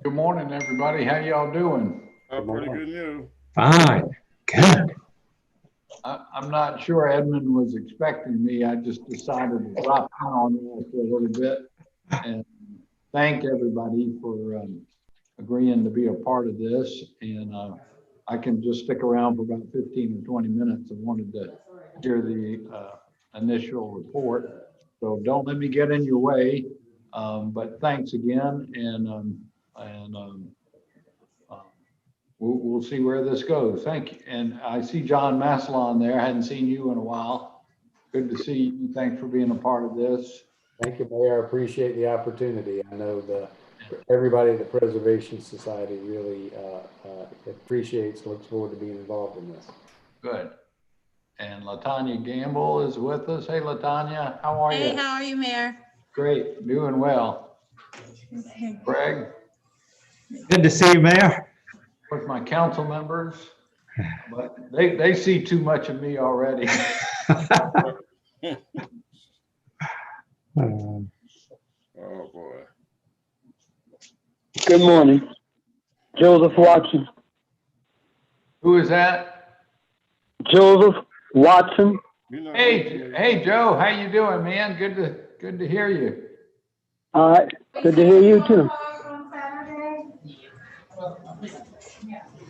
Good morning, everybody. How y'all doing? Pretty good, you. Fine. Good. I'm not sure Edmund was expecting me. I just decided to drop in on you for a little bit and thank everybody for agreeing to be a part of this. And I can just stick around for about 15 or 20 minutes. I wanted to hear the initial report. So don't let me get in your way. But thanks again. And we'll see where this goes. Thank you. And I see John Maslon there. I hadn't seen you in a while. Good to see you. Thanks for being a part of this. Thank you, Mayor. I appreciate the opportunity. I know everybody at the Preservation Society really appreciates, looks forward to being involved in this. Good. And LaTanya Gamble is with us. Hey, LaTanya, how are you? Hey, how are you, Mayor? Great, doing well. Greg? Good to see you, Mayor. With my council members, but they see too much of me already. Oh, boy. Good morning. Joseph Watson. Who is that? Joseph Watson. Hey, Joe, how you doing, man? Good to hear you. All right. Good to hear you too.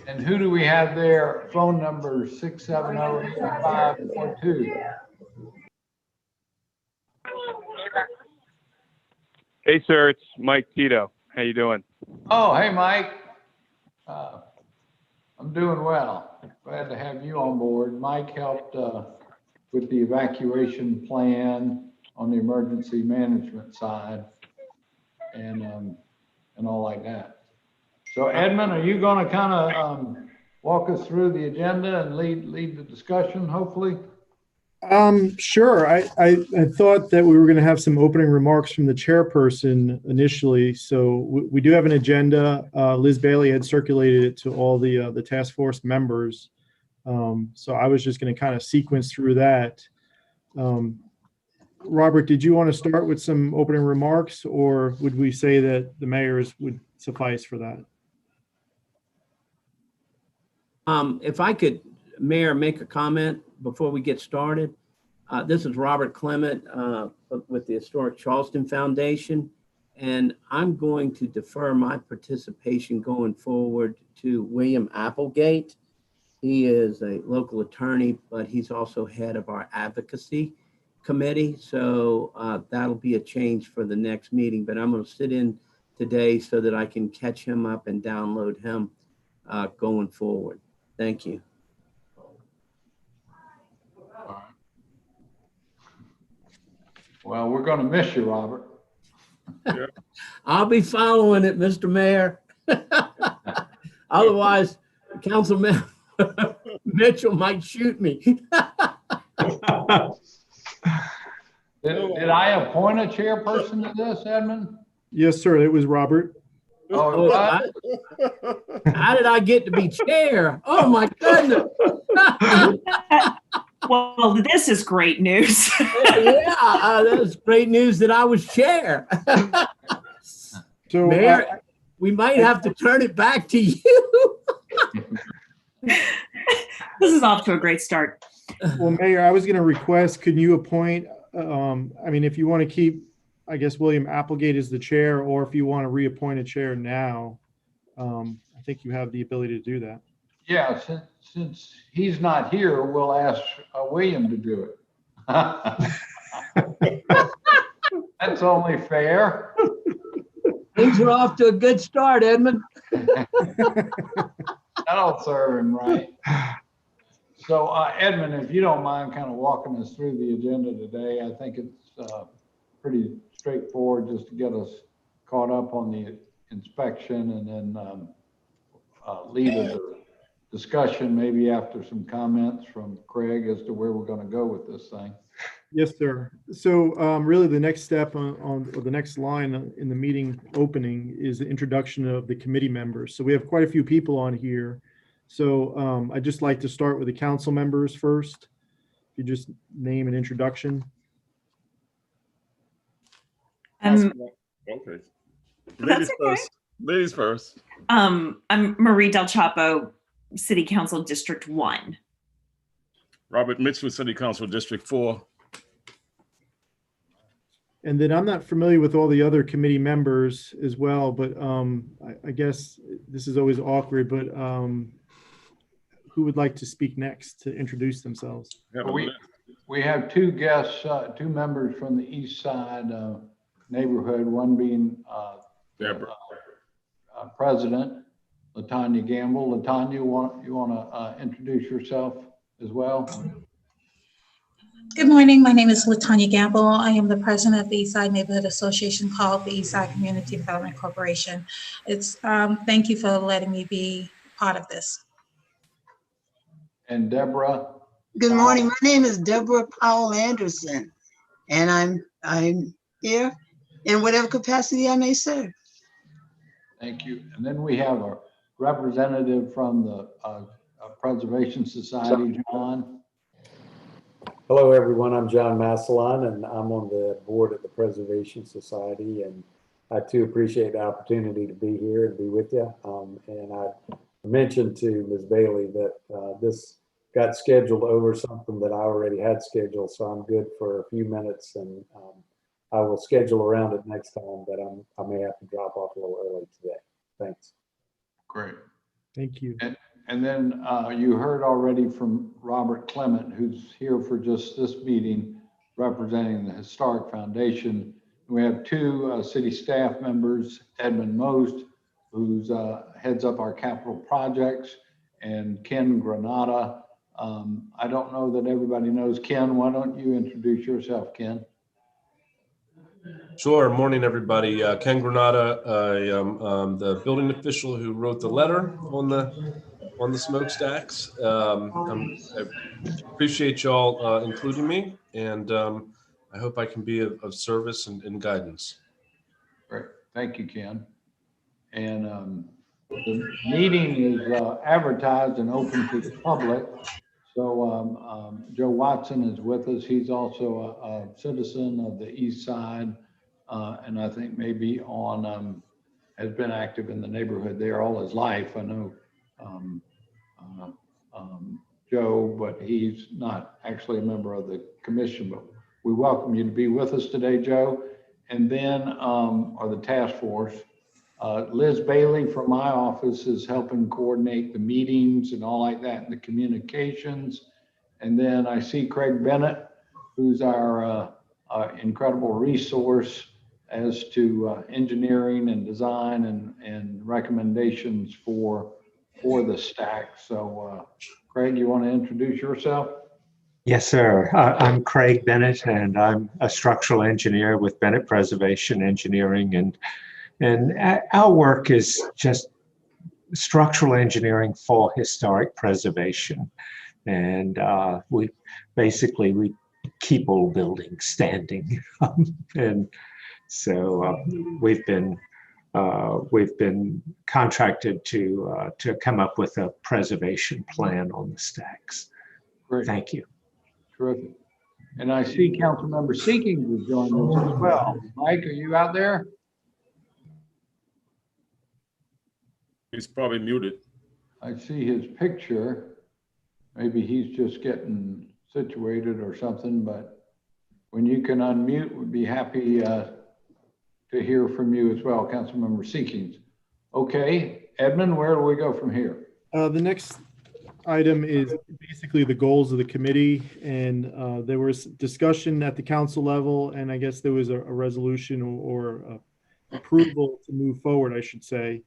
And who do we have there? Phone number 670-8542. Hey, sir, it's Mike Tito. How you doing? Oh, hey, Mike. I'm doing well. Glad to have you on board. Mike helped with the evacuation plan on the emergency management side and all like that. So Edmund, are you going to kind of walk us through the agenda and lead the discussion, hopefully? Sure. I thought that we were going to have some opening remarks from the chairperson initially. So we do have an agenda. Liz Bailey had circulated it to all the task force members. So I was just going to kind of sequence through that. Robert, did you want to start with some opening remarks, or would we say that the mayor's would suffice for that? If I could, Mayor, make a comment before we get started. This is Robert Clement with the Historic Charleston Foundation, and I'm going to defer my participation going forward to William Applegate. He is a local attorney, but he's also head of our advocacy committee. So that'll be a change for the next meeting, but I'm going to sit in today so that I can catch him up and download him going forward. Thank you. Well, we're going to miss you, Robert. Yeah. I'll be following it, Mr. Mayor. Otherwise, Councilman Mitchell might shoot me. Did I appoint a chairperson to this, Edmund? Yes, sir. It was Robert. Oh, How did I get to be chair? Oh, my goodness. Well, this is great news. Yeah, that's great news that I was chair. So Mayor, we might have to turn it back to you. This is off to a great start. well, Mayor, I was going to request, could you appoint, I mean, if you want to keep, I guess, William Applegate as the chair, or if you want to reappoint a chair now, I think you have the ability to do that. yeah, since he's not here, we'll ask William to do it. That's only fair. Things are off to a good start, Edmund. That'll serve him right. So Edmund, if you don't mind kind of walking us through the agenda today, I think it's pretty straightforward just to get us caught up on the inspection and then lead a discussion maybe after some comments from Craig as to where we're going to go with this thing. Yes, sir. So really the next step on the next line in the meeting opening is the introduction of the committee members. So we have quite a few people on here. So I'd just like to start with the council members first. If you just name an introduction. Okay. That's okay. Ladies first. I'm Marie Del Chapo, City Council District 1. Robert Mitchell, City Council District 4. And then I'm not familiar with all the other committee members as well, but I guess this is always awkward, but who would like to speak next to introduce themselves? We have two guests, two members from the east side neighborhood, one being Deborah. President LaTanya Gamble. LaTanya, you want to introduce yourself as well? Good morning. My name is LaTanya Gamble. I am the president of the Eastside Neighborhood Association called the Eastside Community Development Corporation. It's thank you for letting me be part of this. And Deborah? Good morning. My name is Deborah Powell Anderson, and I'm here in whatever capacity I may serve. Thank you. And then we have a representative from the Preservation Society, John. Hello, everyone. I'm John Massillon, and I'm on the board of the Preservation Society. And I too appreciate the opportunity to be here and be with you. And I mentioned to Ms. Bailey that this got scheduled over something that I already had scheduled, so I'm good for a few minutes, and I will schedule around it next time, but I may have to drop off a little early today. Thanks. Great. Thank you. And then you heard already from Robert Clement, who's here for just this meeting, representing the Historic Foundation. We have two city staff members, Edmund Most, who's heads up our capital projects, and Ken Granata. I don't know that everybody knows Ken. Why don't you introduce yourself, Ken? Sure. Morning, everybody. Ken Granata. I am the building official who wrote the letter on the smokestacks. I appreciate y'all including me, and I hope I can be of service and guidance. Great. Thank you, Ken. And the meeting is advertised and open to the public. So Joe Watson is with us. He's also a citizen of the East Side, and I think maybe has been active in the neighborhood there all his life. I know Joe, but he's not actually a member of the commission, but we welcome you to be with us today, Joe. And then, or the task force, Liz Bailey from my office is helping coordinate the meetings and all like that, and the communications. And then I see Craig Bennett, who's our incredible resource as to engineering and design and recommendations for the stack. So Craig, you want to introduce yourself? Yes, sir. I'm Craig Bennett, and I'm a structural engineer with Bennett Preservation Engineering. And our work is just structural engineering for historic preservation. And we keep old buildings standing. And so we've been contracted to come up with a preservation plan on the stacks. Great. Thank you. Terrific. And I see Councilmember Seeking has joined us as well. Mike, are you out there? He's probably muted. I see his picture. Maybe he's just getting situated or something, but when you can unmute, we'd be happy to hear from you as well, Councilmember Seekings. Okay, Edmund, where do we go from here? The next item is basically the goals of the committee, and there was discussion at the council level, and I guess there was a resolution or approval to move forward, I should say,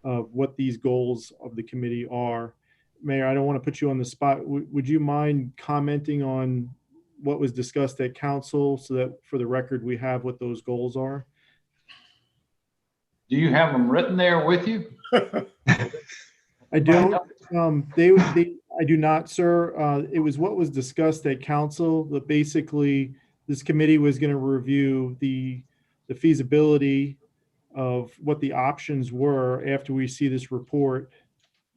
of what these goals of the committee are. Mayor, I don't want to put you on the spot. Would you mind commenting on what was discussed at council so that for the record we have what those goals are? Do you have them written there with you? I don't. I do not, sir. It was what was discussed at council that basically this committee was going to review the feasibility of what the options were after we see this report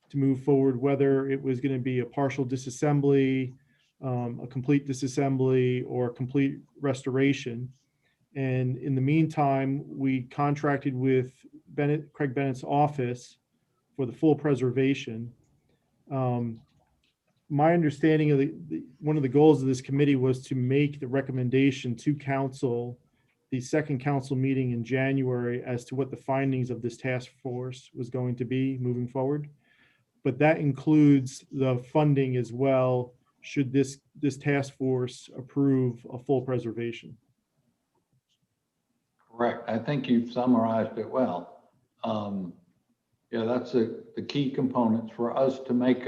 to move forward, whether it was going to be a partial disassembly, a complete disassembly, or complete restoration. And in the meantime, we contracted with Craig Bennett's office for the full preservation. My understanding of one of the goals of this committee was to make the recommendation to council, the second council meeting in January, as to what the findings of this task force was going to be moving forward. But that includes the funding as well, should this task force approve a full preservation. Correct. I think you've summarized it well. Yeah, that's the key components for us to make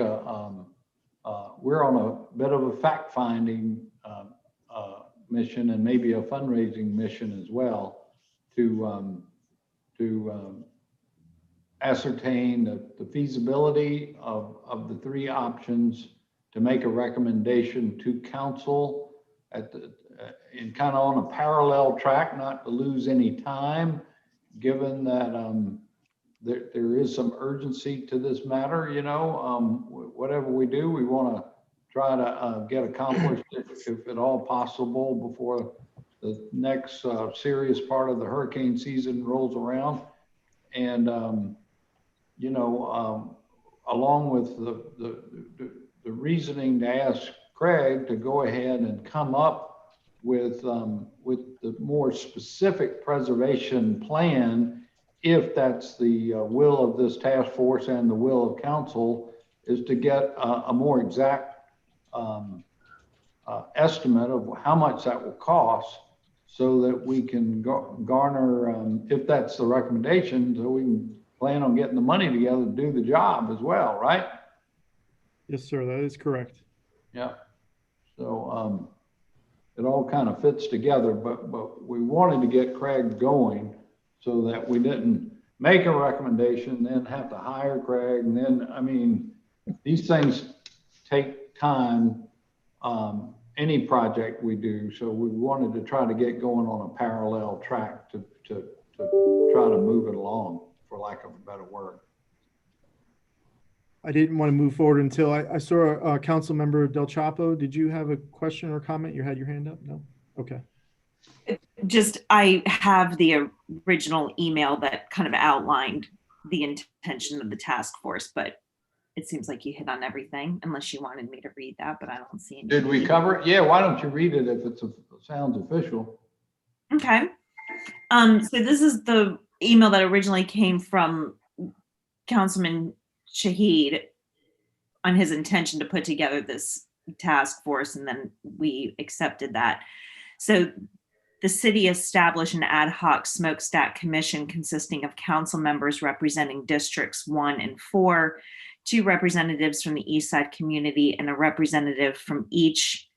we're on a bit of a fact-finding mission and maybe a fundraising mission as well to ascertain the feasibility of the three options, to make a recommendation to council at the and kind of on a parallel track, not to lose any time, given that there is some urgency to this matter. You know, whatever we do, we want to try to get accomplished, if at all possible, before the next serious part of the hurricane season rolls around. And you know, along with the reasoning to ask Craig to go ahead and come up with the more specific preservation plan, if that's the will of this task force and the will of council, is to get a more exact estimate of how much that will cost, so that we can garner, if that's the recommendation, so we can plan on getting the money together to do the job as well, right? Yes, sir, that is correct. Yeah. So it all kind of fits together, but we wanted to get Craig going so that we didn't make a recommendation, then have to hire Craig. And then, I mean, these things take time, any project we do. So we wanted to try to get going on a parallel track to try to move it along, for lack of a better word. I didn't want to move forward until I saw Council Member Del Chapo. Did you have a question or comment? You had your hand up? No? Okay. Just, I have the original email that kind of outlined the intention of the task force, but it seems like you hit on everything, unless you wanted me to read that, but I don't see any. Did we cover it? Yeah, why don't you read it if it sounds official? Okay. So this is the email that originally came from Councilman Shahid on his intention to put together this task force, and then we accepted that. So the city established an ad hoc smokestack commission consisting of council members representing districts 1 and 4, 2 representatives from the East Side community, and a representative each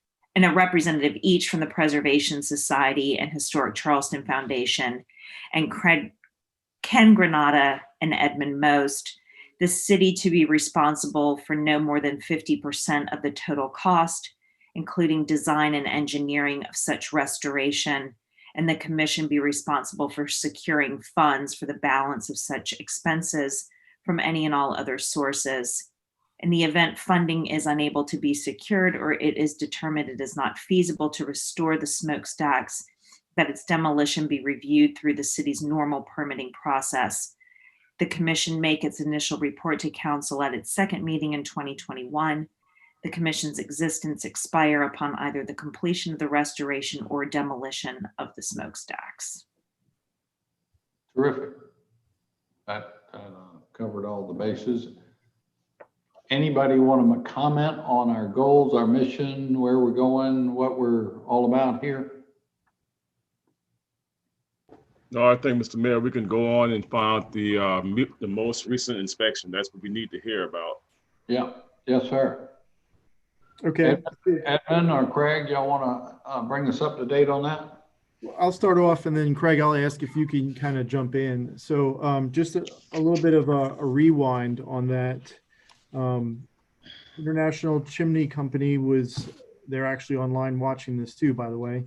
from the Preservation Society and Historic Charleston Foundation, and Ken Granata and Edmund Most. The city to be responsible for no more than 50% of the total cost, including design and engineering of such restoration, and the commission be responsible for securing funds for the balance of such expenses from any and all other sources. In the event funding is unable to be secured, or it is determined it is not feasible to restore the smokestacks, that its demolition be reviewed through the city's normal permitting process. The commission make its initial report to council at its second meeting in 2021. The commission's existence expire upon either the completion of the restoration or demolition of the smokestacks. Terrific. That covered all the bases. Anybody want to comment on our goals, our mission, where we're going, what we're all about here? No, I think, Mr. Mayor, we can go on and find the most recent inspection. That's what we need to hear about. Yeah. Yes, sir. Okay. Edmund or Craig, y'all want to bring us up to date on that? I'll start off, and then Craig, I'll ask if you can kind of jump in. So just a little bit of a rewind on that. International Chimney Company they're actually online watching this too, by the way.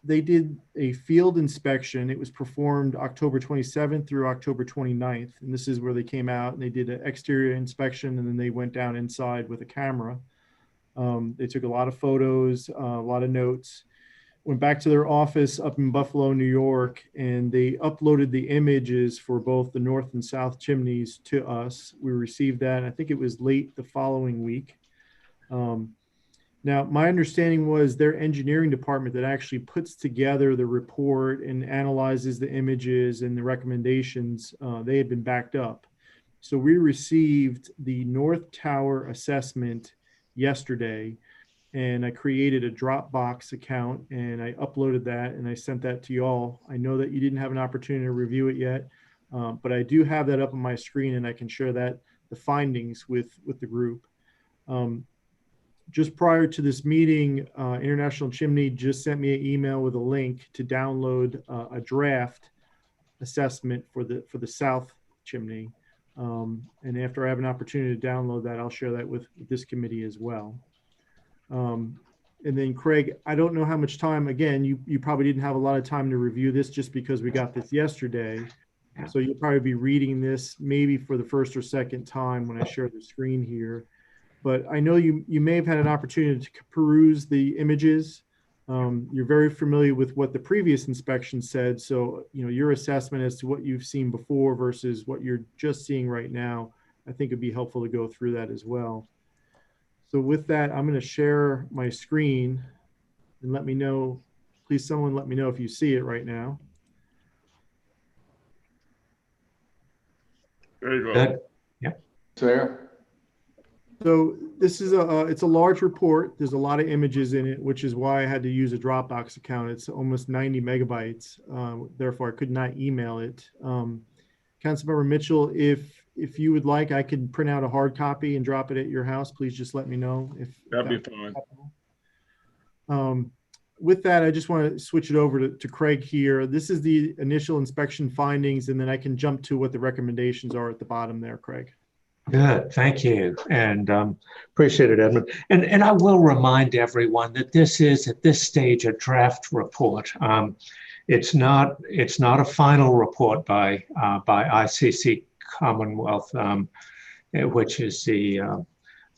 They did a field inspection. It was performed October 27th through October 29th. And this is where they came out and they did an exterior inspection, and then they went down inside with a camera. They took a lot of photos, a lot of notes. went back to their office up in Buffalo, New York, and they uploaded the images for both the north and south chimneys to us. We received that, I think it was late the following week. Now, my understanding was their engineering department that actually puts together the report and analyzes the images and the recommendations, they had been backed up. So we received the North Tower assessment yesterday, and I created a Dropbox account and I uploaded that and I sent that to y'all. I know that you didn't have an opportunity to review it yet, but I do have that up on my screen and I can share that, the findings with the group. Just prior to this meeting, International Chimney just sent me an email with a link to download a draft assessment for the south chimney. And after I have an opportunity to download that, I'll share that with this committee as well. And then Craig, I don't know how much time, again, you probably didn't have a lot of time to review this just because we got this yesterday. So you'll probably be reading this maybe for the first or second time when I share the screen here. But I know you may have had an opportunity to peruse the images. You're very familiar with what the previous inspection said. So, you know, your assessment as to what you've seen before versus what you're just seeing right now, I think it'd be helpful to go through that as well. So with that, I'm going to share my screen and let me know, please someone let me know if you see it right now. There you go. Good. Yeah. There. So this is it's a large report. There's a lot of images in it, which is why I had to use a Dropbox account. It's almost 90 megabytes. Therefore, I could not email it. Councilmember Mitchell, if you would like, I can print out a hard copy and drop it at your house. Please just let me know if That'd be fine. With that, I just want to switch it over to Craig here. This is the initial inspection findings, and then I can jump to what the recommendations are at the bottom there, Craig. Good, thank you, and appreciate it, Edmund. And I will remind everyone that this is at this stage a draft report. It's not a final report by ICC Commonwealth, which is the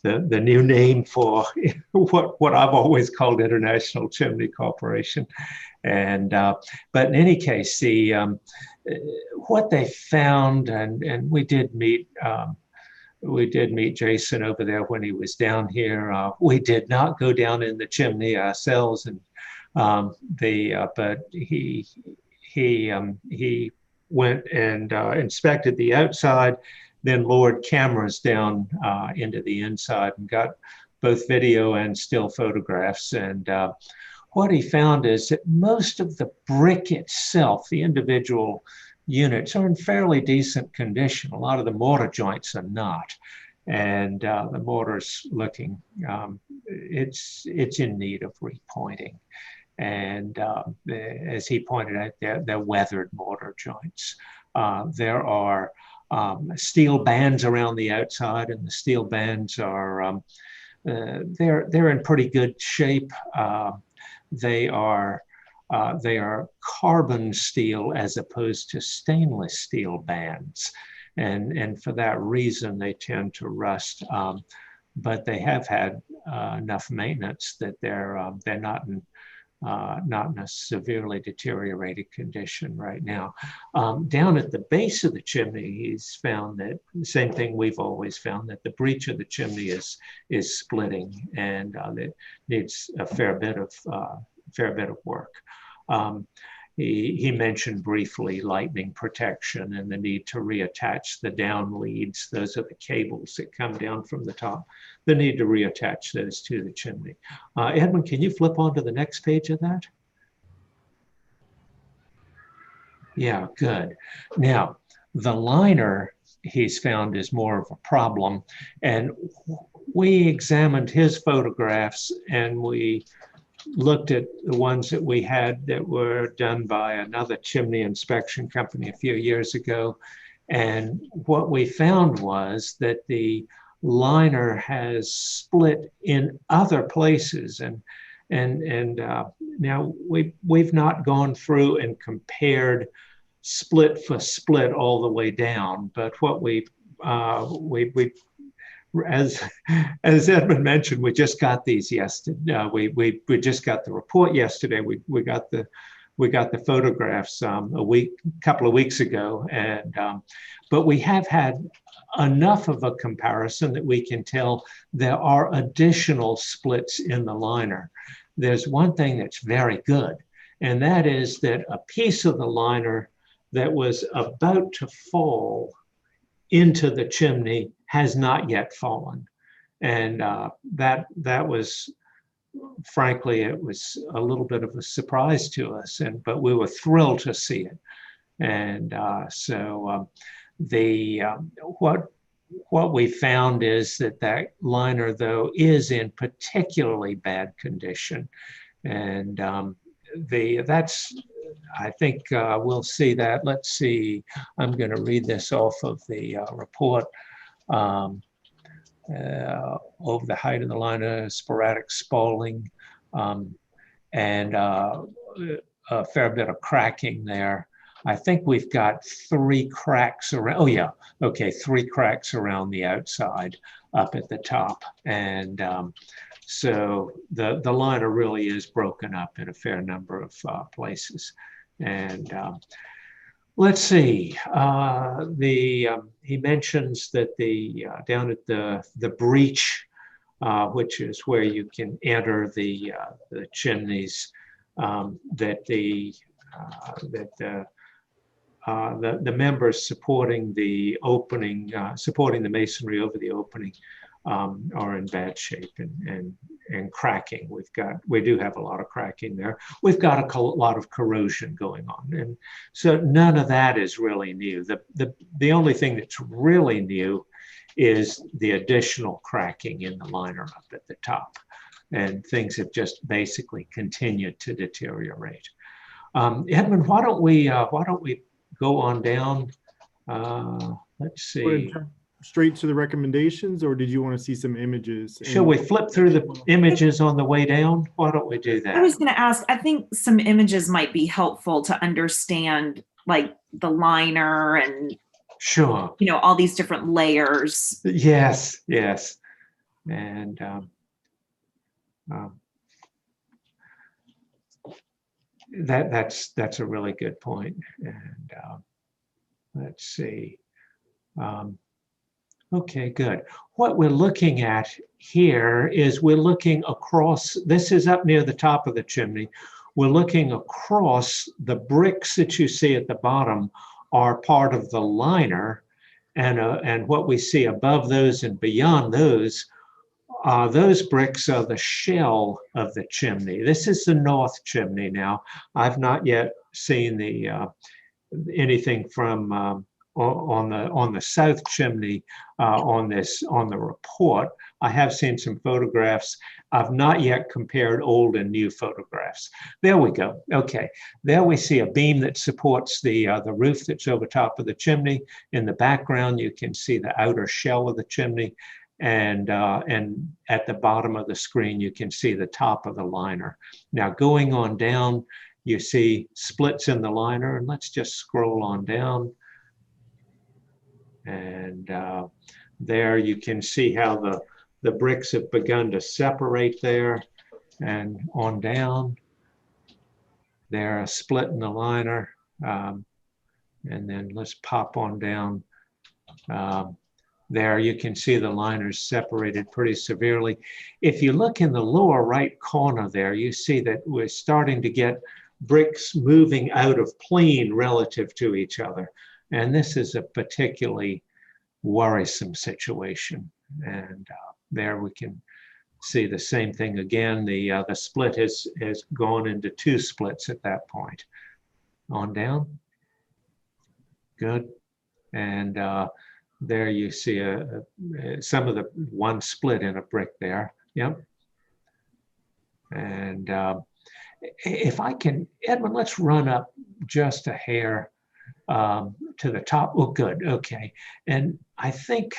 new name for what I've always called International Chimney Corporation. And but in any case, what they found, and we did meet Jason over there when he was down here. We did not go down in the chimney ourselves, and but he went and inspected the outside, then lowered cameras down into the inside and got both video and still photographs. And what he found is that most of the brick itself, the individual units, are in fairly decent condition. A lot of the mortar joints are not. And the mortar's looking, it's in need of repointing. And as he pointed out, they're weathered mortar joints. There are steel bands around the outside, and the steel bands are, they're in pretty good shape. They are carbon steel as opposed to stainless steel bands. And for that reason, they tend to rust. But they have had enough maintenance that they're not in a severely deteriorated condition right now. Down at the base of the chimney, he's found that the same thing we've always found, that the breech of the chimney is splitting, and it needs a fair bit of work. He mentioned briefly lightning protection and the need to reattach the down leads. Those are the cables that come down from the top. The need to reattach those to the chimney. Edmund, can you flip on to the next page of that? Yeah, good. Now, the liner he's found is more of a problem. And we examined his photographs and we looked at the ones that we had that were done by another chimney inspection company a few years ago. And what we found was that the liner has split in other places. And now we've not gone through and compared split for split all the way down, but what we as Edmund mentioned, we just got these yesterday. We just got the report yesterday. We got the photographs couple of weeks ago, and but we have had enough of a comparison that we can tell there are additional splits in the liner. There's one thing that's very good, and that is that a piece of the liner that was about to fall into the chimney has not yet fallen. And that was, frankly, it was a little bit of a surprise to us, but we were thrilled to see it. And what we found is that liner, though, is in particularly bad condition. And I think we'll see that. Let's see, I'm going to read this off of the report. Over the height of the liner, sporadic spalling, and a fair bit of cracking there. I think we've got 3 cracks around, oh yeah, okay, 3 cracks around the outside up at the top. And so the liner really is broken up in a fair number of places. And let's see, he mentions that down at the breach, which is where you can enter the chimneys, that the members supporting the opening, supporting the masonry over the opening, are in bad shape and cracking. We do have a lot of cracking there. We've got a lot of corrosion going on, and so none of that is really new. The only thing that's really new is the additional cracking in the liner up at the top, and things have just basically continued to deteriorate. Edmund, why don't we go on down? Let's see. Straight to the recommendations, or did you want to see some images? Shall we flip through the images on the way down? Why don't we do that? I was going to ask, I think some images might be helpful to understand, like the liner and sure, all these different layers. Yes, and that's a really good point. And let's see. Okay, good. What we're looking at here is we're looking across, this is up near the top of the chimney. We're looking across the bricks that you see at the bottom are part of the liner, and what we see above those and beyond those bricks are the shell of the chimney. This is the north chimney now. I've not yet seen anything from on the south chimney on the report. I have seen some photographs. I've not yet compared old and new photographs. There we go. Okay, there we see a beam that supports the roof that's over top of the chimney. In the background, you can see the outer shell of the chimney, and at the bottom of the screen, you can see the top of the liner. Now, going on down, you see splits in the liner, and let's just scroll on down. And there you can see how the bricks have begun to separate there, and on down. There, a split in the liner. And then let's pop on down. There you can see the liners separated pretty severely. If you look in the lower right corner there, you see that we're starting to get bricks moving out of plane relative to each other. And this is a particularly worrisome situation. And there we can see the same thing again. The split has gone into 2 splits at that point. On down. Good. And there you see some of the one split in a brick there. Yep. And if I can, Edmund, let's run up just a hair to the top. Oh, good. Okay. And I think,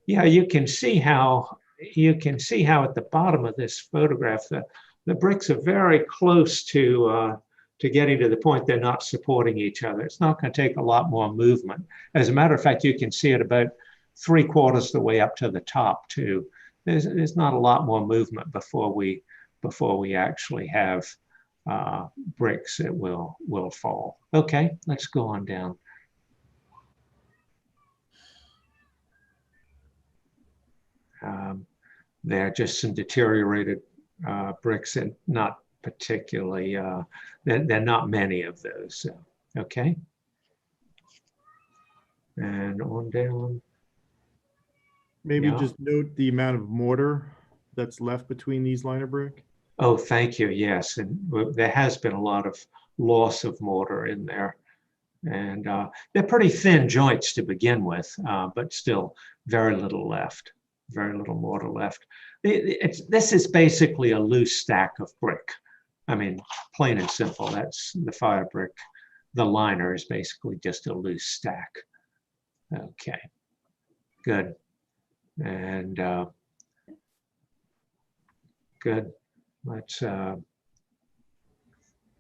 yeah, you can see how at the bottom of this photograph, the bricks are very close to getting to the point they're not supporting each other. It's not going to take a lot more movement. As a matter of fact, you can see at about 3/4 the way up to the top too. There's not a lot more movement before we actually have bricks that will fall. Okay, let's go on down. There are just some deteriorated bricks, and not particularly, there are not many of those. So, okay. And on down. Maybe Yeah. just note the amount of mortar that's left between these liner brick. Oh, thank you. Yes, and there has been a lot of loss of mortar in there. And they're pretty thin joints to begin with, but still very little left, very little mortar left. This is basically a loose stack of brick. I mean, plain and simple, that's the fire brick. The liner is basically just a loose stack. Okay, good. And good. Let's go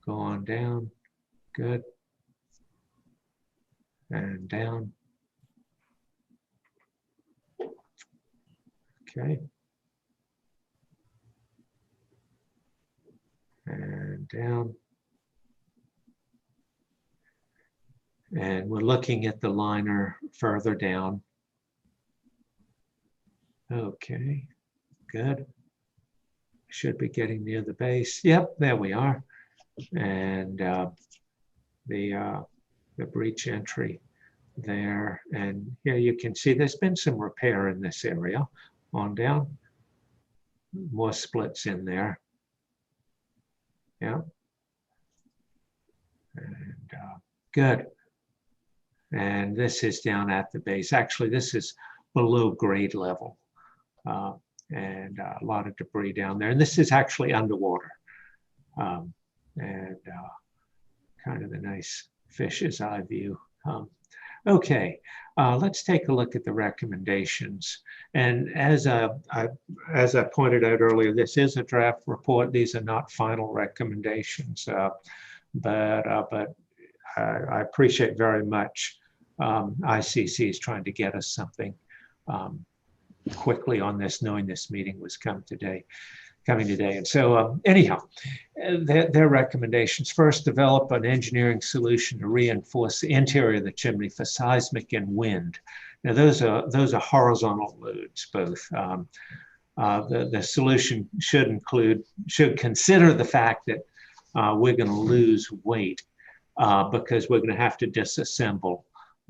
on down. Good. And down. Okay. And down. And we're looking at the liner further down. Okay, good. Should be getting near the base. Yep, there we are. And the breach entry there. And here you can see there's been some repair in this area. On down. More splits in there. Yeah. And good. And this is down at the base. Actually, this is below grade level. And a lot of debris down there. And this is actually underwater. And kind of a nice fish's eye view. Okay, let's take a look at the recommendations. And as I pointed out earlier, this is a draft report. These are not final recommendations, but I appreciate very much ICC is trying to get us something quickly on this, knowing this meeting was coming today. And so anyhow, their recommendations: first, develop an engineering solution to reinforce the interior of the chimney for seismic and wind. Now those are horizontal loads both. The solution should consider the fact that we're going to lose weight because we're going to have to disassemble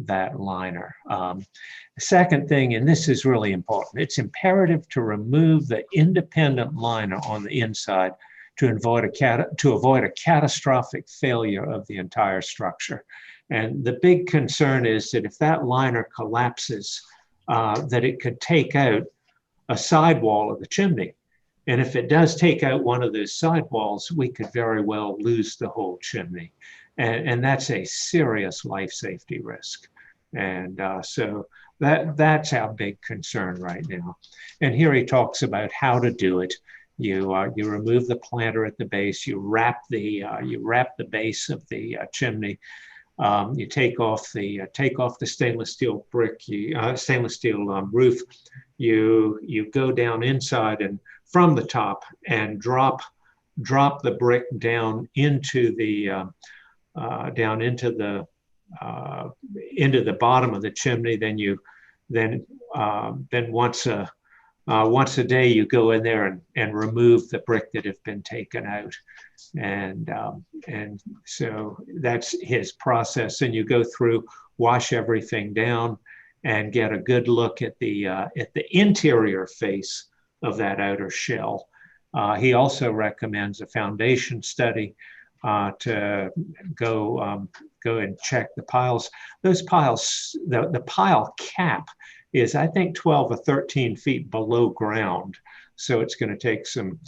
that liner. The second thing, and this is really important, it's imperative to remove the independent liner on the inside to avoid a catastrophic failure of the entire structure. And the big concern is that if that liner collapses, that it could take out a sidewall of the chimney. And if it does take out one of those sidewalls, we could very well lose the whole chimney. And that's a serious life safety risk. And so that's our big concern right now. And here he talks about how to do it. You remove the planter at the base. You wrap the base of the chimney. You take off the stainless steel brick, stainless steel roof. You go down inside and from the top and drop the brick down into the into the bottom of the chimney. Then once a day you go in there and remove the brick that have been taken out, and so that's his process. And you go through, wash everything down, and get a good look at the interior face of that outer shell. He also recommends a foundation study to go and check the piles. Those piles, the pile cap is, I think, 12 or 13 feet below ground. So it's going to take some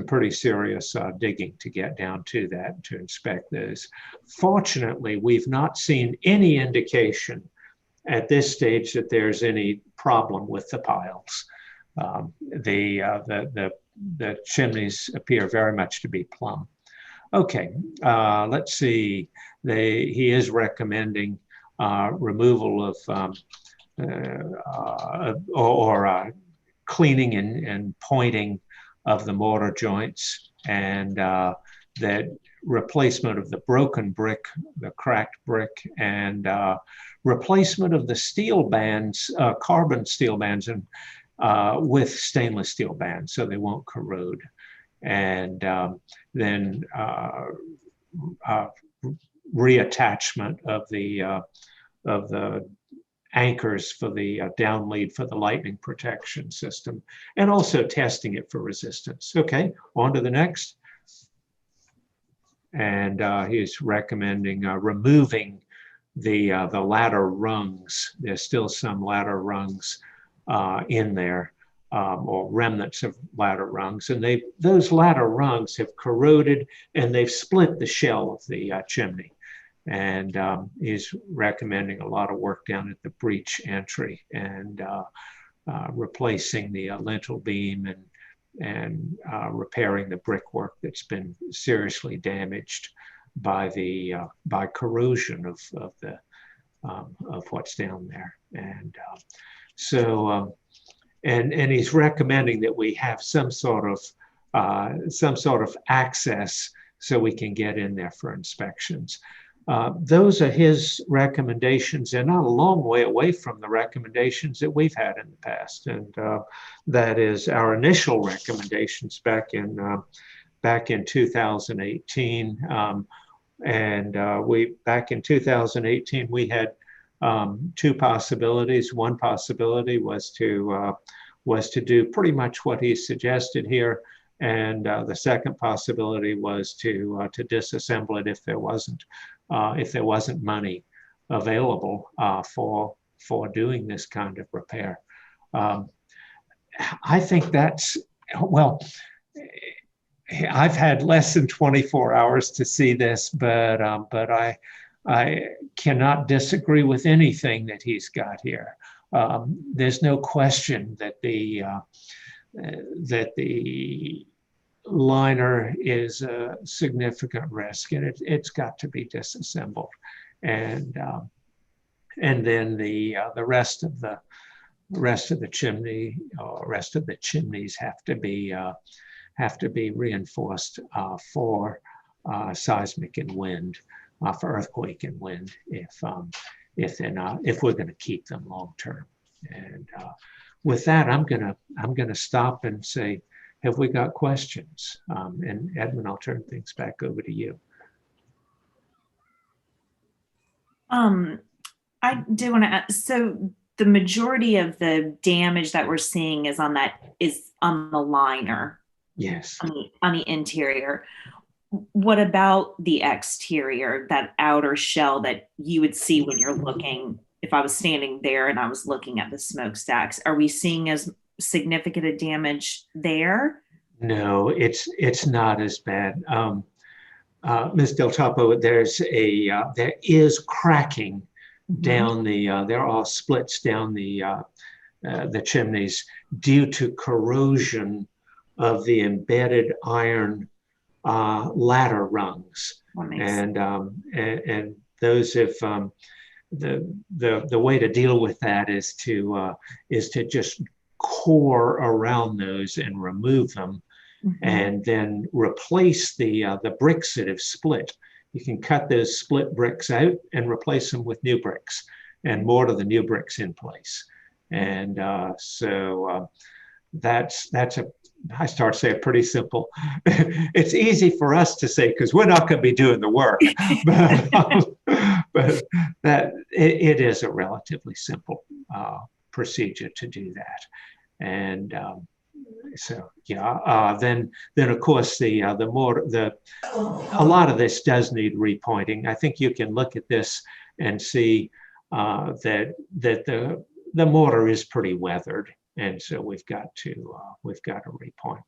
pretty serious digging to get down to that, to inspect those. Fortunately, we've not seen any indication at this stage that there's any problem with the piles. The chimneys appear very much to be plumb. Okay, let's see. He is recommending removal of cleaning and pointing of the mortar joints, and that replacement of the broken brick, the cracked brick, and replacement of the steel bands, carbon steel bands, and with stainless steel bands so they won't corrode. And then reattachment of the anchors for the down lead for the lightning protection system, and also testing it for resistance. Okay, on to the next. And he's recommending removing the ladder rungs. There's still some ladder rungs in there, or remnants of ladder rungs, and those ladder rungs have corroded and they've split the shell of the chimney. And he's recommending a lot of work down at the breech entry, and replacing the lintel beam, and repairing the brickwork that's been seriously damaged by corrosion of what's down there. And and he's recommending that we have some sort of access so we can get in there for inspections. Those are his recommendations. They're not a long way away from the recommendations that we've had in the past, and that is our initial recommendations back in 2018. Back in 2018 we had two possibilities. One possibility was to do pretty much what he suggested here, and the second possibility was to disassemble it if there wasn't money available for doing this kind of repair. I think that's, well, I've had less than 24 hours to see this, but I cannot disagree with anything that he's got here. There's no question that the liner is a significant risk, and it's got to be disassembled, and then the rest of the chimney, or rest of the chimneys have to be reinforced for seismic and wind, for earthquake and wind, if we're going to keep them long term. And with that, I'm gonna stop and say, have we got questions? And Edmund, I'll turn things back over to you. I do want to add, so the majority of the damage that we're seeing is on the liner. Yes. On the interior. What about the exterior, that outer shell that you would see when you're looking, if I was standing there and I was looking at the smokestacks? Are we seeing as significant a damage there? No, it's not as bad. Ms. Del Topo, there is cracking down there are splits down the chimneys due to corrosion of the embedded iron ladder rungs, and those, if the way to deal with that is to just core around those and remove them, and then replace the bricks that have split. You can cut those split bricks out and replace them with new bricks, and mortar the new bricks in place. And that's I start to say pretty simple. It's easy for us to say because we're not going to be doing the work, but that it is a relatively simple procedure to do that. And so yeah, then of course a lot of this does need repointing. I think you can look at this and see that the mortar is pretty weathered. And so we've got to repoint.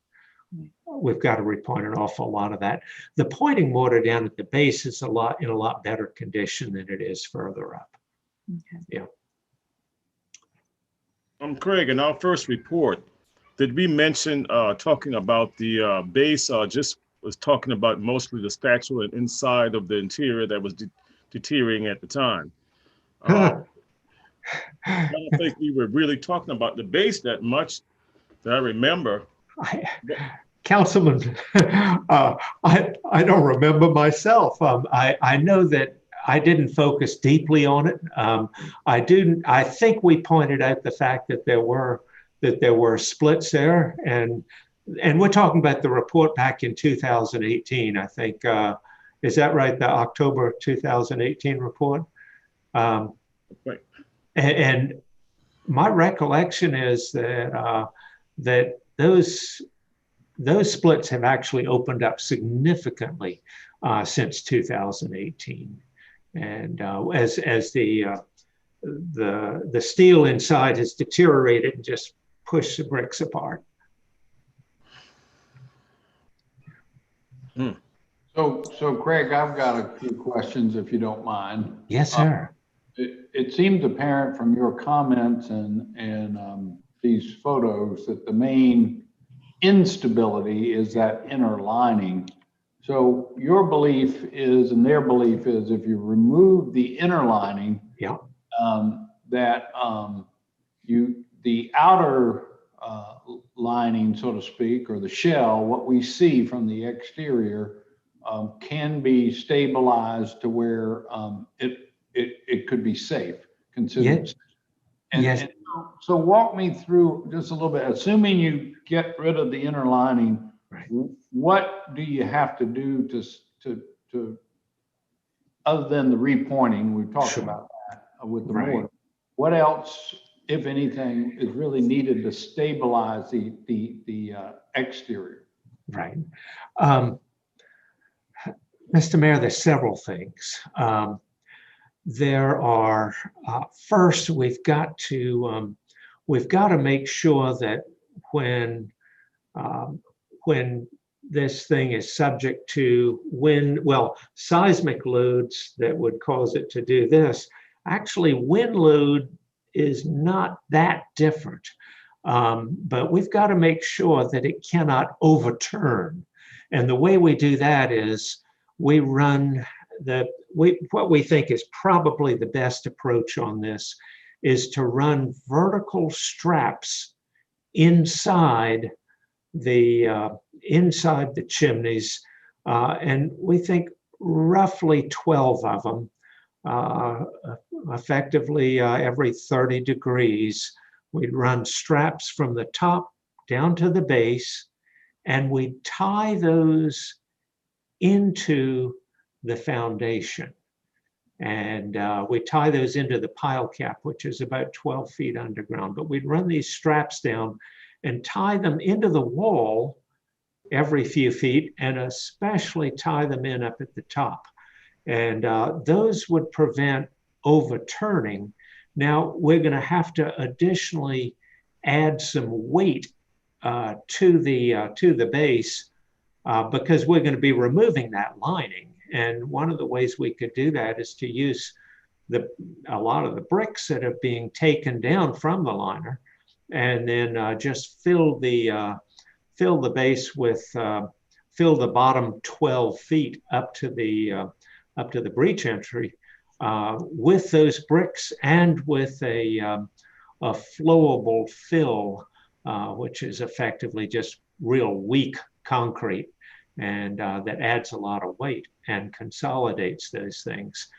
We've got to repoint an awful lot of that. The pointing mortar down at the base is in a lot better condition than it is further up. Okay. Yeah. Craig, in our first report, did we mention talking about the base? Just was talking about mostly the structural and inside of the interior that was deteriorating at the time. I don't think we were really talking about the base that much that I remember. Councilman, I don't remember myself. I know that I didn't focus deeply on it. I think we pointed out the fact that there were splits there, and we're talking about the report back in 2018. I think is that right? The October 2018 report. Right. And my recollection is that that those splits have actually opened up significantly since 2018, and as the steel inside has deteriorated and just pushed the bricks apart. So Craig, I've got a few questions if you don't mind. Yes, sir. It seems apparent from your comments and these photos that the main instability is that inner lining. So your belief is, and their belief is, if you remove the inner lining, yeah, that the outer lining, so to speak, or the shell, what we see from the exterior, can be stabilized to where it could be safe, considered safe. And so walk me through just a little bit. Assuming you get rid of the inner lining, right, what do you have to do to other than the repointing? We've talked about that with the mortar. What else, if anything, is really needed to stabilize the exterior? Right. Mr. Mayor, there's several things. There are, first, we've got to make sure that when this thing is subject to seismic loads that would cause it to do this, actually wind load is not that different. But we've got to make sure that it cannot overturn. And the way we do that is we run what we think is probably the best approach on this is to run vertical straps inside the chimneys, and we think roughly 12 of them, effectively every 30 degrees. We'd run straps from the top down to the base, and we tie those into the foundation. And we tie those into the pile cap, which is about 12 feet underground. But we'd run these straps down and tie them into the wall every few feet, and especially tie them in up at the top. And those would prevent overturning. Now, we're going to have to additionally add some weight to the base because we're going to be removing that lining. And one of the ways we could do that is to use a lot of the bricks that are being taken down from the liner, and then just fill the base with fill the bottom 12 feet up to the breach entry with those bricks and with a flowable fill, which is effectively just real weak concrete, and that adds a lot of weight and consolidates those things.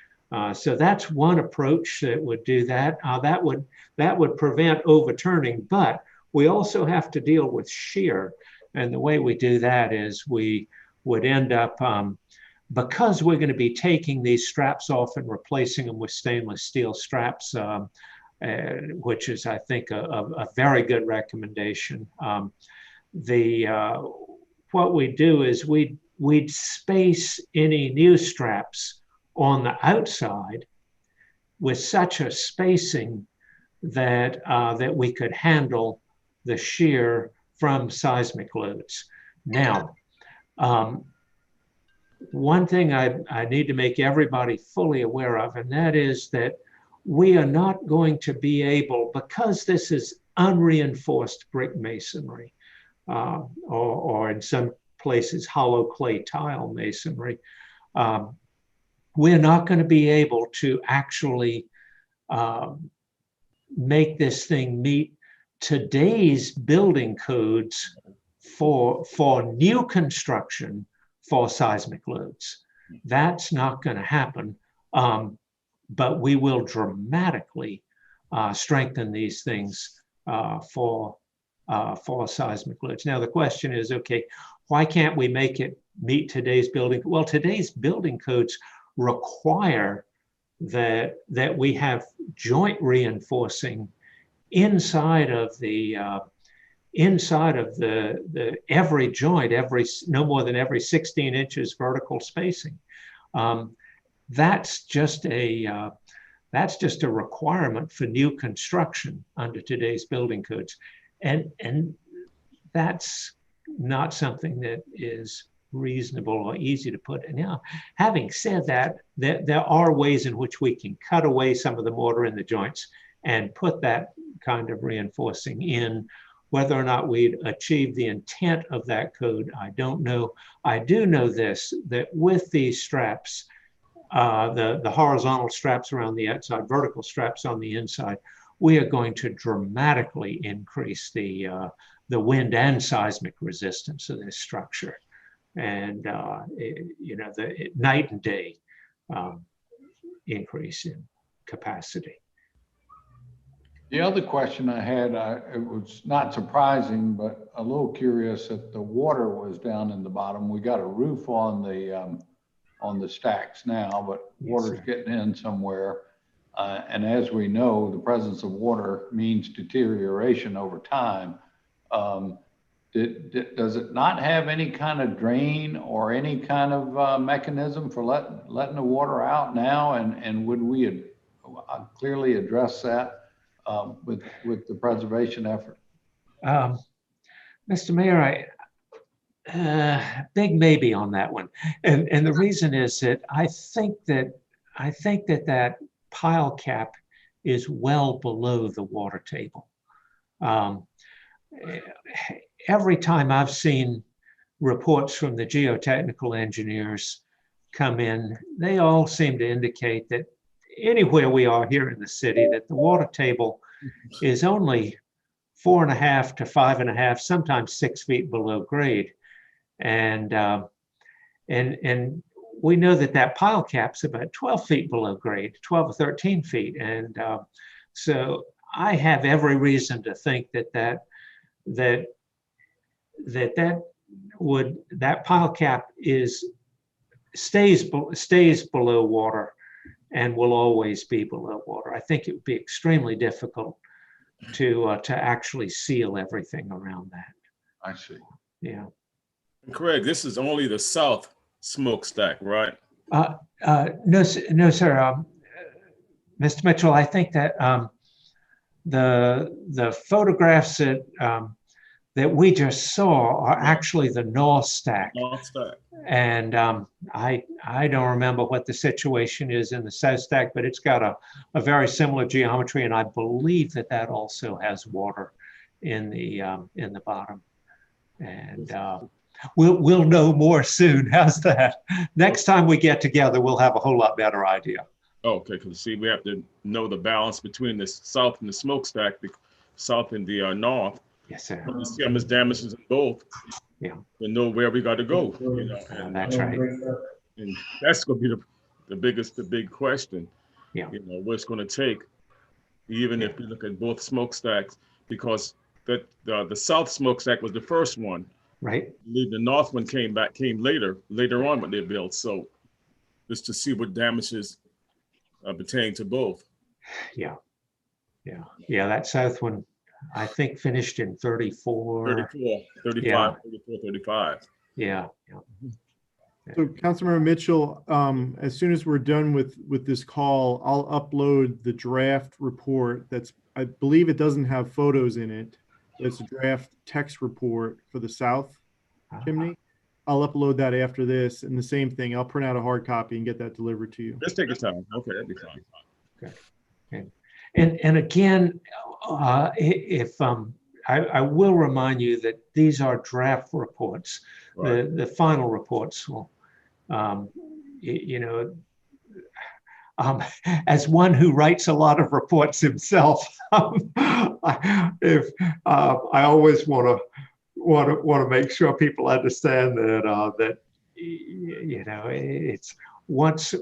So that's one approach that would do that. That would prevent overturning, but we also have to deal with shear. And the way we do that is we would end up, because we're going to be taking these straps off and replacing them with stainless steel straps, which is, I think, a very good recommendation. What we do is we'd space any new straps on the outside with such a spacing that that we could handle the shear from seismic loads. Now, one thing I need to make everybody fully aware of, and that is that we are not going to be able, because this is unreinforced brick masonry, or in some places hollow clay tile masonry, we're not going to be able to actually make this thing meet today's building codes for new construction for seismic loads. That's not going to happen, but we will dramatically strengthen these things for seismic loads. Now the question is, okay, why can't we make it meet today's building? Well, today's building codes require that we have joint reinforcing inside of the every joint, no more than every 16 inches vertical spacing. That's just a requirement for new construction under today's building codes, and that's not something that is reasonable or easy to put in. Now, having said that, there are ways in which we can cut away some of the mortar in the joints and put that kind of reinforcing in. Whether or not we'd achieve the intent of that code, I don't know. I do know this, that with these straps, the horizontal straps around the outside, vertical straps on the inside, we are going to dramatically increase the wind and seismic resistance of this structure. And, the night and day increase in capacity. The other question I had, it was not surprising, but a little curious that the water was down in the bottom. We got a roof on the stacks now, but water's getting in somewhere. And as we know, the presence of water means deterioration over time. Does it not have any kind of drain or any kind of mechanism for letting the water out now? And would we clearly address that with the preservation effort? Mr. Mayor, big maybe on that one. And the reason is that I think that pile cap is well below the water table. Every time I've seen reports from the geotechnical engineers come in, they all seem to indicate that anywhere we are here in the city, that the water table is only 4.5 to 5.5, sometimes 6 feet below grade. And we know that pile cap's about 12 feet below grade, 12 or 13 feet. And so I have every reason to think that pile cap stays below water and will always be below water. I think it would be extremely difficult to actually seal everything around that. I see. Yeah. Craig, this is only the south smokestack, right? No, sir. Mr. Mitchell, I think that the photographs that we just saw are actually the north stack. North stack. And I don't remember what the situation is in the south stack, but it's got a very similar geometry, and I believe that also has water in the bottom. And we'll know more soon. How's that? Next time we get together, we'll have a whole lot better idea. Okay, because see, we have to know the balance between the south and the smokestack, the south and the north. Yes, sir. You see how much damage is in both. Yeah. We know where we got to go. And that's right. And that's going to be the big question. Yeah. What's going to take, even if we look at both smokestacks, because the south smokestack was the first one. Right. I believe the north one came later on when they built. So just to see what damages pertain to both. Yeah. That south one, I think, finished in 34. 35. Yeah. So Councilmember Mitchell, as soon as we're done with this call, I'll upload the draft report. I believe it doesn't have photos in it. It's a draft text report for the south chimney. I'll upload that after this, and the same thing, I'll print out a hard copy and get that delivered to you. Let's take your time. Okay, that'd be fine. Okay. And again, if I will remind you that these are draft reports. Right. The final reports will, as one who writes a lot of reports himself, if I always want to make sure people understand that you know, it's once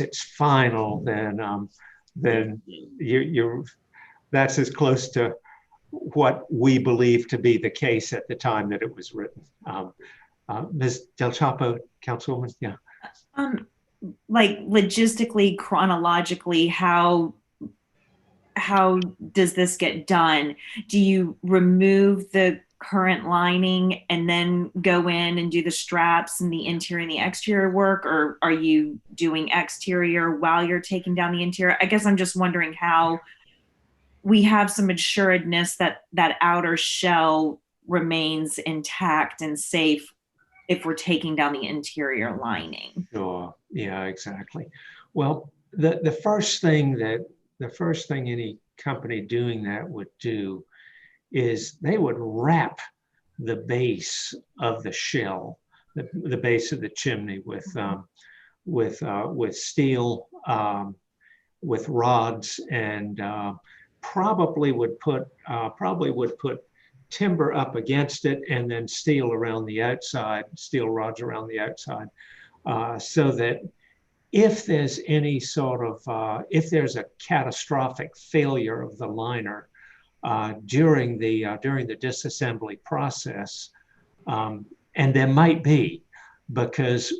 it's final, then you're that's as close to what we believe to be the case at the time that it was written. Ms. Del Chapo, Councilwoman, yeah. Like logistically, chronologically, how does this get done? Do you remove the current lining and then go in and do the straps and the interior and the exterior work, or are you doing exterior while you're taking down the interior? I guess I'm just wondering how we have some assuredness that that outer shell remains intact and safe if we're taking down the interior lining. Sure. Yeah, exactly. Well, the first thing any company doing that would do is they would wrap the base of the shell, the base of the chimney with steel, with rods, and probably would put timber up against it, and then steel around the outside, steel rods around the outside, so that if there's any sort of, if there's a catastrophic failure of the liner during the disassembly process, and there might be, because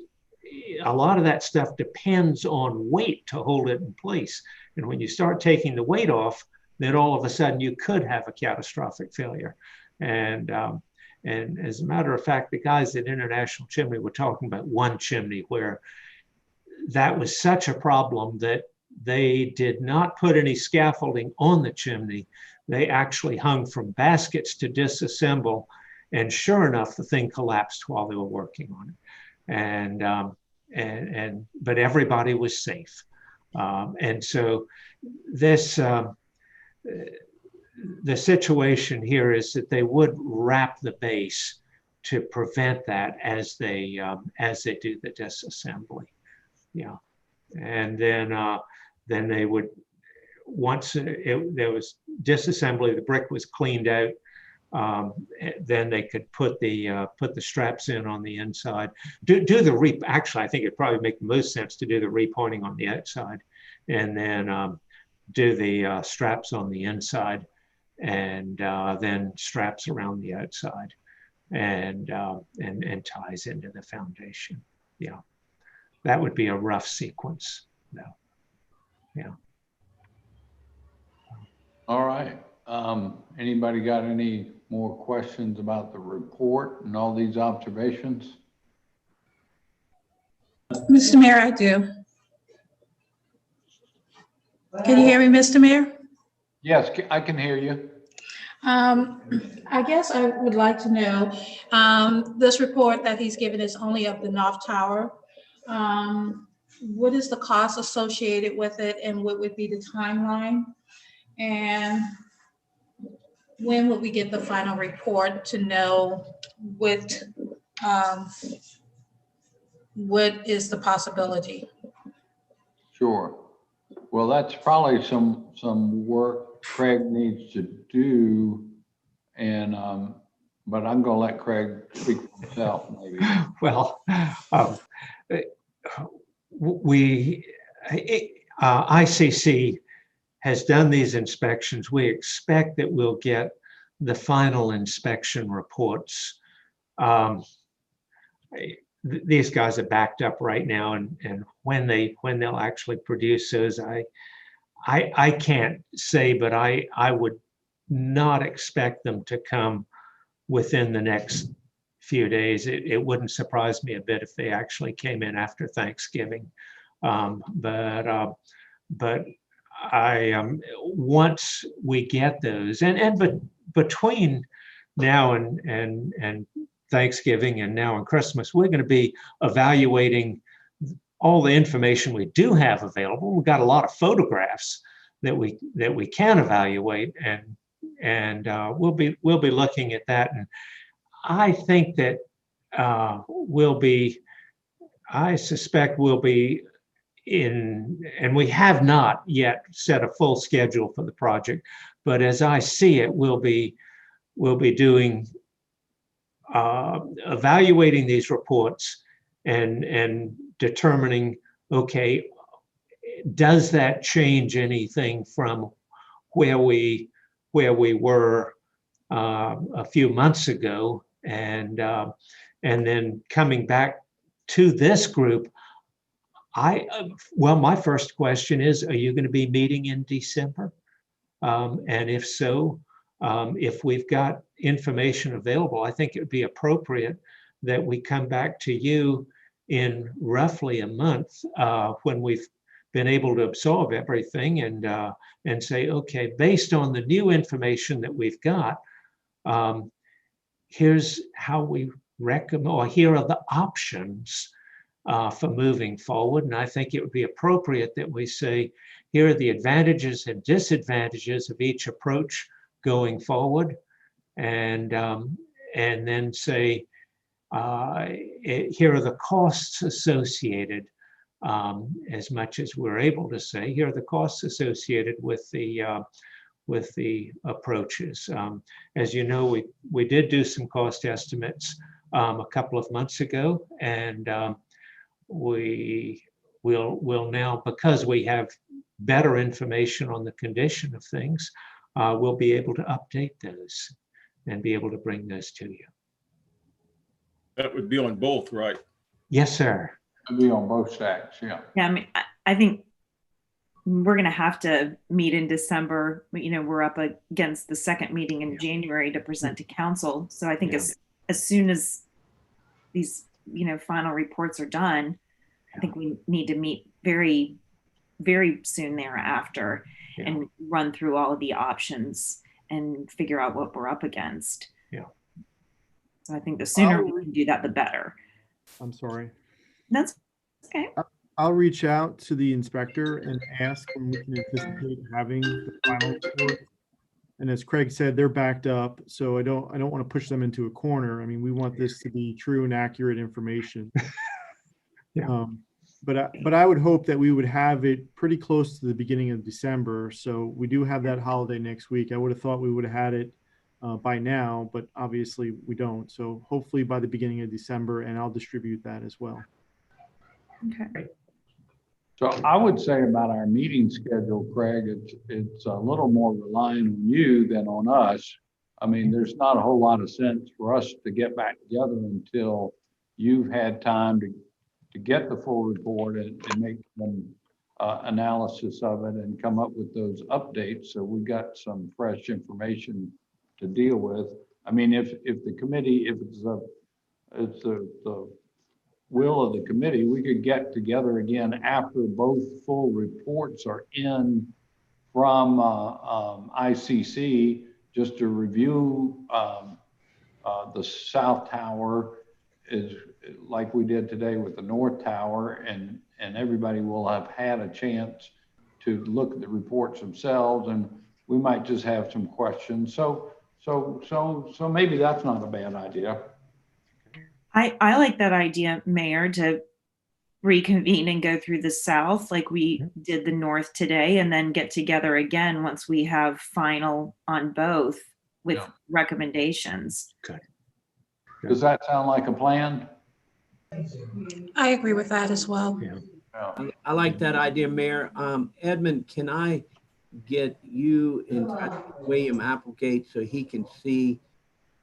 a lot of that stuff depends on weight to hold it in place. And when you start taking the weight off, then all of a sudden you could have a catastrophic failure. And as a matter of fact, the guys at International Chimney were talking about one chimney where that was such a problem that they did not put any scaffolding on the chimney. They actually hung from baskets to disassemble, and sure enough, the thing collapsed while they were working on it. But everybody was safe. And so this, the situation here is that they would wrap the base to prevent that as they do the disassembly. Yeah, and then they would, once there was disassembly, the brick was cleaned out, then they could put the straps in on the inside. Actually, I think it'd probably make the most sense to do the repointing on the outside, and then do the straps on the inside, and then straps around the outside, and ties into the foundation. Yeah, that would be a rough sequence. No. Yeah. All right. Anybody got any more questions about the report and all these observations? Mr. Mayor, I do. Can you hear me, Mr. Mayor? Yes, I can hear you. I guess I would like to know, this report that he's given is only of the North Tower. What is the cost associated with it, and what would be the timeline? And when would we get the final report to know what is the possibility? Sure. Well, that's probably some work Craig needs to do, and but I'm going to let Craig speak for himself, maybe. Well, ICC has done these inspections. We expect that we'll get the final inspection reports. These guys are backed up right now, and when they'll actually produce those, I can't say, but I would not expect them to come within the next few days. It wouldn't surprise me a bit if they actually came in after Thanksgiving. But once we get those, but between now and Thanksgiving and now and Christmas, we're going to be evaluating all the information we do have available. We've got a lot of photographs that we can evaluate, and we'll be looking at that. And I think that I suspect we'll be and we have not yet set a full schedule for the project, but as I see it, we'll be doing evaluating these reports and determining, okay, does that change anything from where we were a few months ago, and then coming back to this group. Well, my first question is, are you going to be meeting in December? And if so, if we've got information available, I think it would be appropriate that we come back to you in roughly a month when we've been able to absorb everything and say, okay, based on the new information that we've got, here's how we recommend, or here are the options for moving forward. And I think it would be appropriate that we say, here are the advantages and disadvantages of each approach going forward. And then say, here are the costs associated, as much as we're able to say, here are the costs associated with the approaches. As you know, we did do some cost estimates a couple of months ago, and we will now, because we have better information on the condition of things, we'll be able to update those and be able to bring those to you. That would be on both, right? Yes, sir. It'd be on both stacks, yeah. Yeah, I mean, I think we're going to have to meet in December. You know, we're up against the second meeting in January to present to council. So I think as soon as these, final reports are done, I think we need to meet very, very soon thereafter and run through all of the options and figure out what we're up against. Yeah. So I think the sooner we can do that, the better. I'm sorry. That's okay. I'll reach out to the inspector and ask when we can anticipate having the final report. And as Craig said, they're backed up, so I don't want to push them into a corner. I mean, we want this to be true and accurate information. But I would hope that we would have it pretty close to the beginning of December. So we do have that holiday next week. I would have thought we would have had it by now, but obviously we don't. So hopefully by the beginning of December, and I'll distribute that as well. Okay. So I would say about our meeting schedule, Craig, it's a little more reliant on you than on us. I mean, there's not a whole lot of sense for us to get back together until you've had time to get the full report and make some analysis of it and come up with those updates. So we've got some fresh information to deal with. I mean, if the committee, if it's the will of the committee, we could get together again after both full reports are in from ICC, just to review the South Tower, is like we did today with the North Tower, and everybody will have had a chance to look at the reports themselves, and we might just have some questions. So maybe that's not a bad idea. I like that idea, Mayor, to reconvene and go through the South like we did the North today, and then get together again once we have final on both with recommendations. Okay. Does that sound like a plan? I agree with that as well. Yeah. I like that idea, Mayor. Edmund, can I get you in touch with William Applegate so he can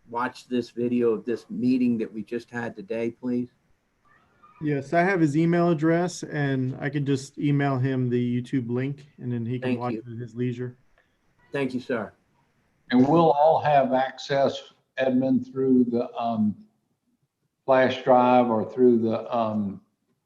watch this video of this meeting that we just had today, please? Yes, I have his email address, and I can just email him the YouTube link, and then he can watch it at his leisure. Thank you, sir. And we'll all have access, Edmund, through the flash drive or through the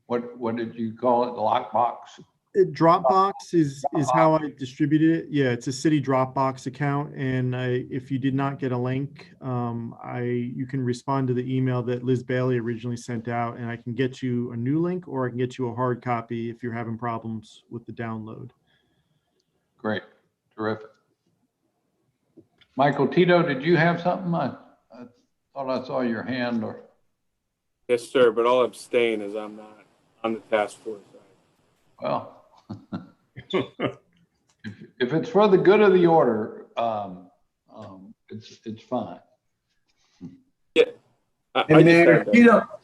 what did you call it, the lockbox? Dropbox is how I distributed it. Yeah, it's a city Dropbox account, and if you did not get a link, you can respond to the email that Liz Bailey originally sent out, and I can get you a new link, or I can get you a hard copy if you're having problems with the download. Great, terrific. Michael Tito, did you have something? I thought I saw your hand. Or Yes, sir, but I'll abstain as I'm not on the task force side. Well, if it's for the good of the order, it's fine. And Mayor,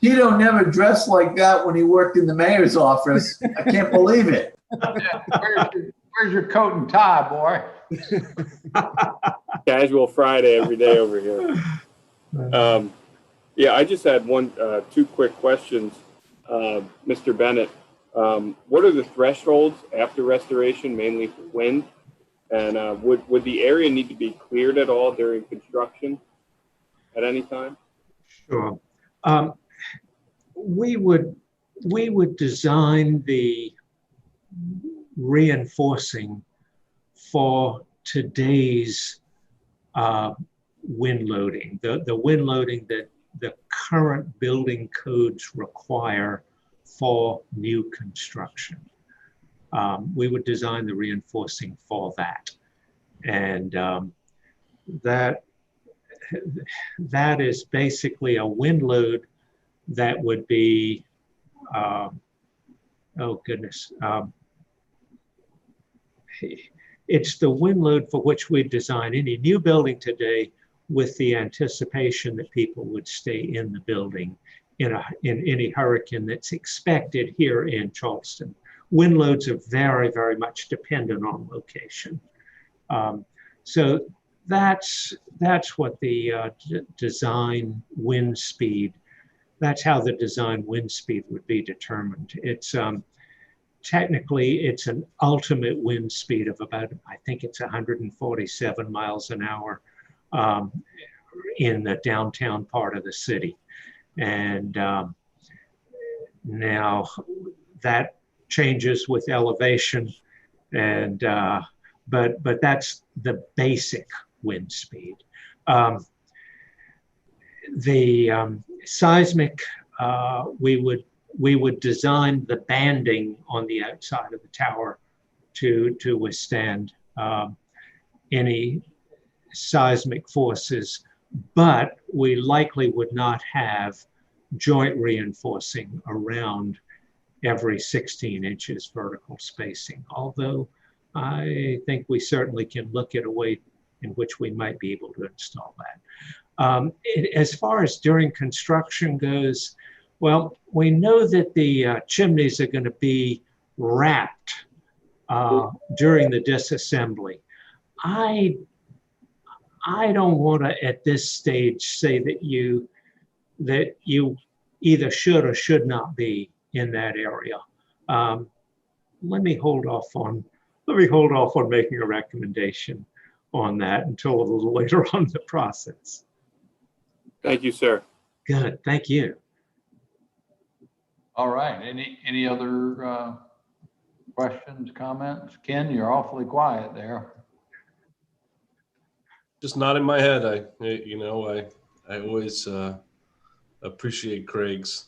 Tito never dressed like that when he worked in the mayor's office. I can't believe it. Yeah, where's your coat and tie, boy? Casual Friday every day over here. Yeah, I just had two quick questions. Mr. Bennett, what are the thresholds after restoration, mainly for wind? And would the area need to be cleared at all during construction at any time? Sure. We would design the reinforcing for today's wind loading, the wind loading that the current building codes require for new construction. We would design the reinforcing for that. And that is basically a wind load that would be, oh goodness, it's the wind load for which we design any new building today with the anticipation that people would stay in the building in any hurricane that's expected here in Charleston. Wind loads are very, very much dependent on location. So that's what the design wind speed, that's how the design wind speed would be determined. It's technically it's an ultimate wind speed of about, I think it's 147 miles an hour in the downtown part of the city. And now that changes with elevation, and but that's the basic wind speed. The seismic, we would design the banding on the outside of the tower to withstand any seismic forces, but we likely would not have joint reinforcing around every 16 inches vertical spacing, although I think we certainly can look at a way in which we might be able to install that. As far as during construction goes, well, we know that the chimneys are going to be wrapped during the disassembly. I don't want to, at this stage, say that you either should or should not be in that area. Let me hold off on making a recommendation on that until a little later on in the process. Thank you, sir. Good, thank you. All right, any other questions, comments? Ken, you're awfully quiet there. Just nodding my head. I always appreciate Craig's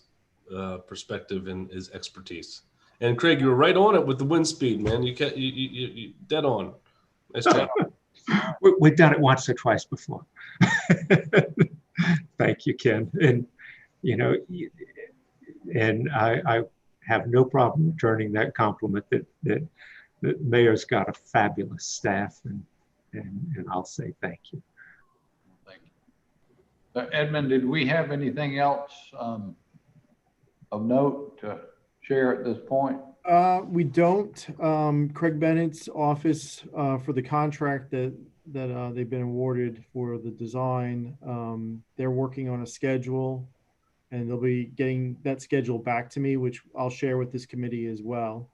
perspective and his expertise. And Craig, you were right on it with the wind speed, man. You dead on. Nice job. We've done it once or twice before. Thank you, Ken. And and I have no problem returning that compliment that Mayor's got a fabulous staff, and I'll say thank you. Thank you. Edmund, did we have anything else of note to share at this point? We don't. Craig Bennett's office for the contract that they've been awarded for the design, they're working on a schedule, and they'll be getting that schedule back to me, which I'll share with this committee as well,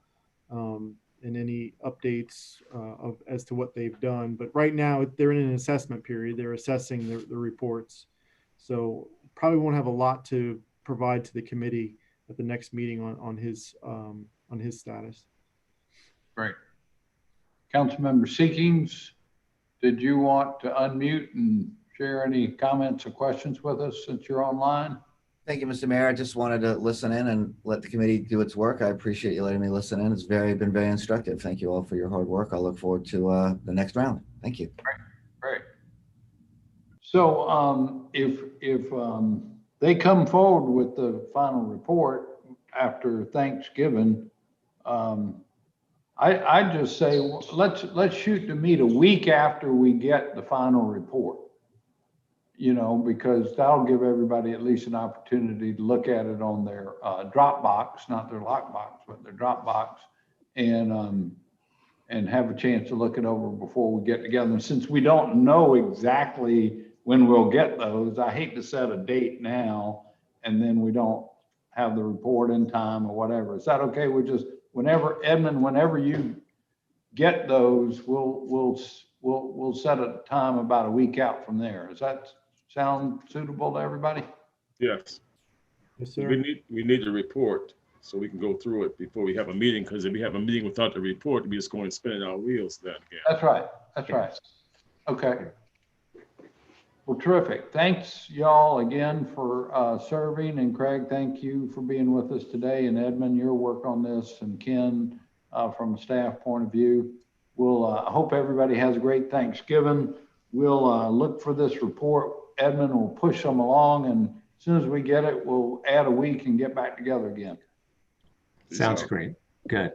and any updates as to what they've done. But right now they're in an assessment period. They're assessing the reports. So probably won't have a lot to provide to the committee at the next meeting on his status. Great. Councilmember Seekings, did you want to unmute and share any comments or questions with us since you're online? Thank you, Mr. Mayor. I just wanted to listen in and let the committee do its work. I appreciate you letting me listen in. It's been very instructive. Thank you all for your hard work. I'll look forward to the next round. Thank you. Great. So if they come forward with the final report after Thanksgiving, I just say, let's shoot to meet a week after we get the final report. You know, because that'll give everybody at least an opportunity to look at it on their Dropbox, not their lockbox, but their Dropbox, and have a chance to look it over before we get together. And since we don't know exactly when we'll get those, I hate to set a date now and then we don't have the report in time or whatever. Is that okay? We just, whenever, Edmund, whenever you get those, we'll set a time about a week out from there. Does that sound suitable to everybody? Yes. Yes, sir. We need the report so we can go through it before we have a meeting, because if we have a meeting without the report, we're just going spinning our wheels then again. That's right. That's right. Okay. Well, terrific. Thanks y'all again for serving, and Craig, thank you for being with us today, and Edmund, your work on this, and Ken from a staff point of view. We'll I hope everybody has a great Thanksgiving. We'll look for this report. Edmund will push them along, and as soon as we get it, we'll add a week and get back together again. Sounds great. Good.